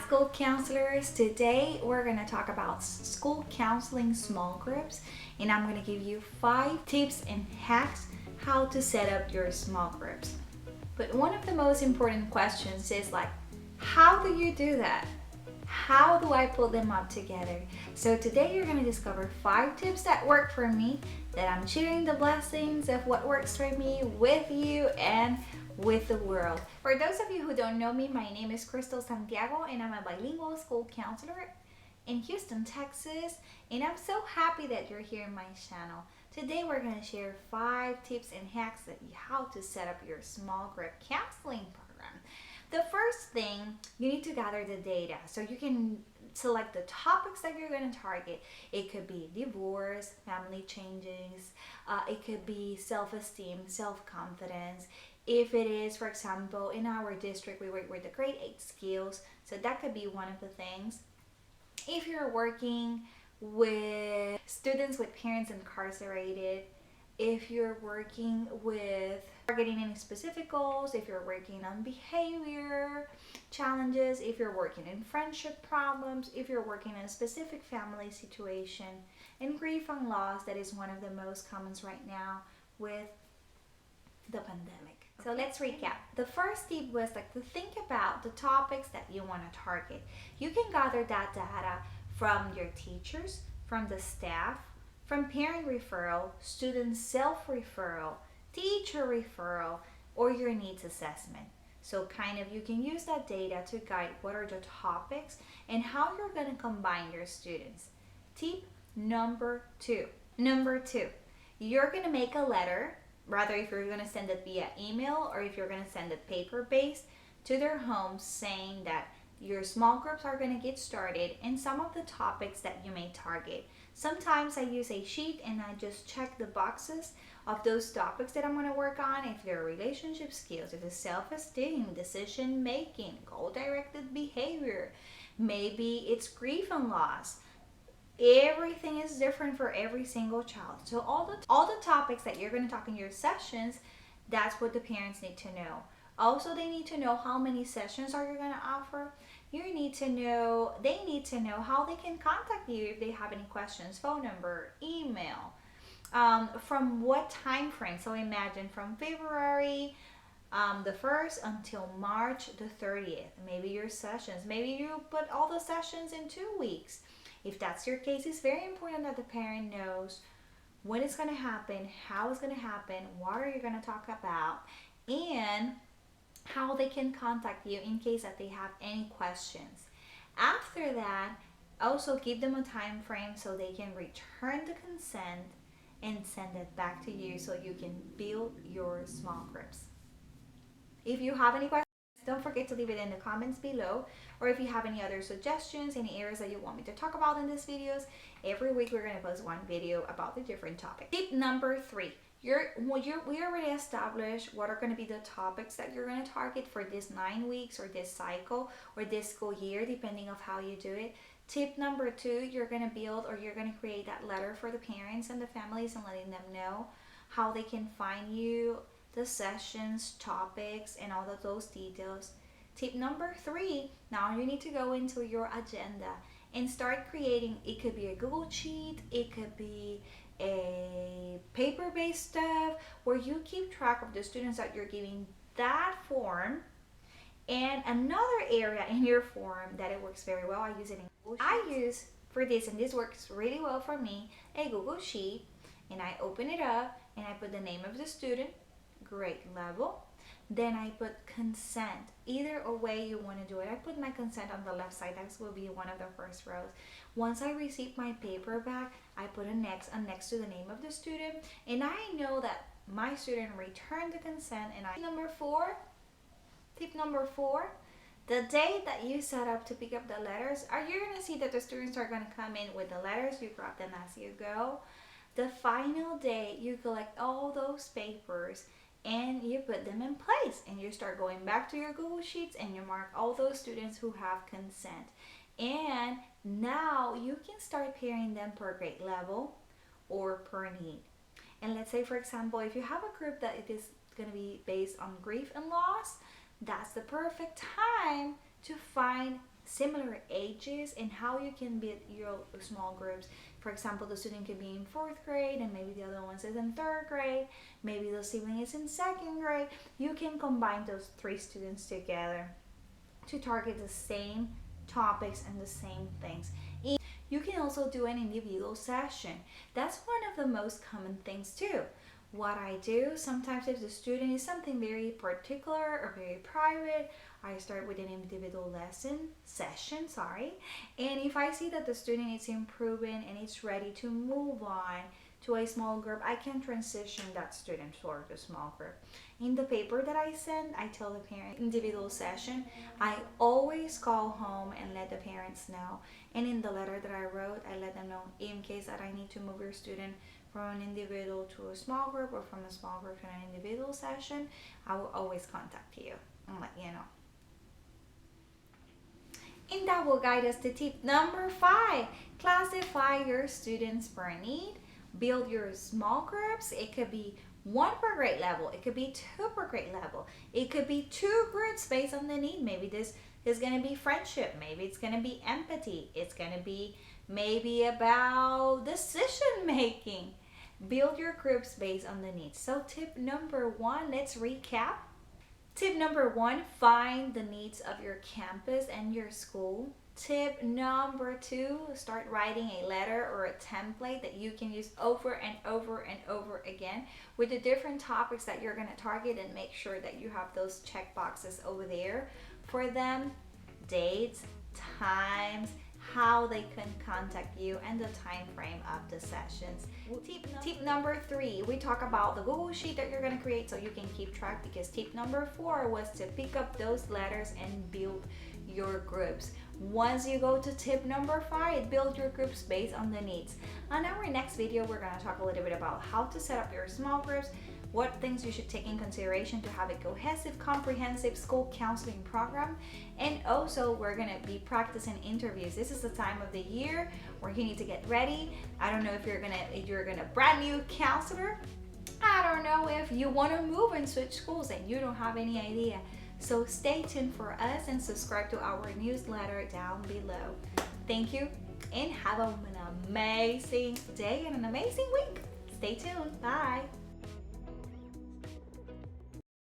school counselors. Today we're going to talk about school counseling small groups, and I'm going to give you 5 tips and hacks how to set up your small groups. But one of the most important questions is like, how do you do that? How do I put them up together? So today you're going to discover 5 tips that work for me, that I'm sharing the blessings of what works for me with you and with the world. For those of you who don't know me, my name is Crystal Santiago and I'm a bilingual school counselor in Houston, Texas, and I'm so happy that you're here in my channel. Today we're going to share 5 tips and hacks that how to set up your small group counseling program. The first thing, you need to gather the data so you can select the topics that you're going to target. It could be divorce, family changes, it could be self-esteem, self-confidence. If it is, for example, in our district, we work with the grade 8 skills, so that could be one of the things. If you're working with students with parents incarcerated, if you're working with targeting any specific goals, if you're working on behavior challenges, if you're working in friendship problems, if you're working in a specific family situation, and grief and loss, that is one of the most commons right now with the pandemic. So let's recap. The first tip was like to think about the topics that you want to target. You can gather that data from your teachers, from the staff, from parent referral, student self-referral, teacher referral, or your needs assessment. So kind of you can use that data to guide what are the topics and how you're going to combine your students. Tip number 2. You're going to make a letter, rather if you're going to send it via email or if you're going to send it paper-based, to their homes saying that your small groups are going to get started and some of the topics that you may target. Sometimes I use a sheet and I just check the boxes of those topics that I'm going to work on. If they're relationship skills, if it's self-esteem, decision making, goal-directed behavior, maybe it's grief and loss. Everything is different for every single child. So all the topics that you're going to talk in your sessions, that's what the parents need to know. Also, they need to know how many sessions are you going to offer. They need to know how they can contact you if they have any questions, phone number, email, from what time frame. So imagine from February the 1st until March the 30th. Maybe your sessions, maybe you put all the sessions in 2 weeks. If that's your case, it's very important that the parent knows when it's going to happen, how it's going to happen, what are you going to talk about, and how they can contact you in case that they have any questions. After that, also give them a time frame so they can return the consent and send it back to you so you can build your small groups. If you have any questions, don't forget to leave it in the comments below, or if you have any other suggestions, any areas that you want me to talk about in these videos. Every week we're going to post one video about the different topic. Tip number 3. We already established what are going to be the topics that you're going to target for this 9 weeks or this cycle or this school year, depending of how you do it. Tip number 2, you're going to build or you're going to create that letter for the parents and the families and letting them know how they can find you, the sessions, topics, and all of those details. Tip number 3, now you need to go into your agenda and start creating. It could be a Google Sheet, it could be a paper-based stuff where you keep track of the students that you're giving that form. And another area in your form that it works very well, I use it in Google Sheets. I use for this, and this works really well for me, a Google Sheet, and I open it up and I put the name of the student, grade level, then I put consent. Either way you want to do it. I put my consent on the left side. That will be one of the first rows. Once I receive my paper back, I put a next to the name of the student, and I know that my student returned the consent. And tip number 4, the day that you set up to pick up the letters, you're going to see that the students are going to come in with the letters. You grab them as you go. The final day, you collect all those papers and you put them in place, and you start going back to your Google Sheets and you mark all those students who have consent. And now you can start pairing them per grade level or per need. And let's say, for example, if you have a group that it is going to be based on grief and loss, that's the perfect time to find similar ages and how you can build your small groups. For example, the student could be in 4th grade and maybe the other one is in 3rd grade, maybe the sibling is in 2nd grade. You can combine those 3 students together to target the same topics and the same things. You can also do an individual session. That's one of the most common things too. What I do sometimes, if the student is something very particular or very private, I start with an individual session, and if I see that the student is improving and it's ready to move on to a small group, I can transition that student toward the small group. In the paper that I send, I tell the parent individual session. I always call home and let the parents know, and in the letter that I wrote, I let them know in case that I need to move your student from an individual to a small group or from a small group to an individual session, I will always contact you and let you know. And that will guide us to tip number 5. Classify your students per need. Build your small groups. It could be 1 per grade level. It could be 2 per grade level. It could be 2 groups based on the need. Maybe this is going to be friendship. Maybe it's going to be empathy. It's going to be maybe about decision making. Build your groups based on the needs. So tip number 1, let's recap. Tip number 1, find the needs of your campus and your school. Tip number 2, start writing a letter or a template that you can use over and over and over again with the different topics that you're going to target, and make sure that you have those check boxes over there for them. Dates, times, how they can contact you, and the time frame of the sessions. Tip number 3, we talk about the Google Sheet that you're going to create so you can keep track, because tip number 4 was to pick up those letters and build your groups. Once you go to tip number 5, build your groups based on the needs. On our next video, we're going to talk a little bit about how to set up your small groups, what things you should take in consideration to have a cohesive, comprehensive school counseling program, and also we're going to be practicing interviews. This is the time of the year where you need to get ready. I don't know if you're gonna brand new counselor. I don't know if you want to move and switch schools and you don't have any idea. So stay tuned for us and subscribe to our newsletter down below. Thank you and have an amazing day and an amazing week. Stay tuned. Bye.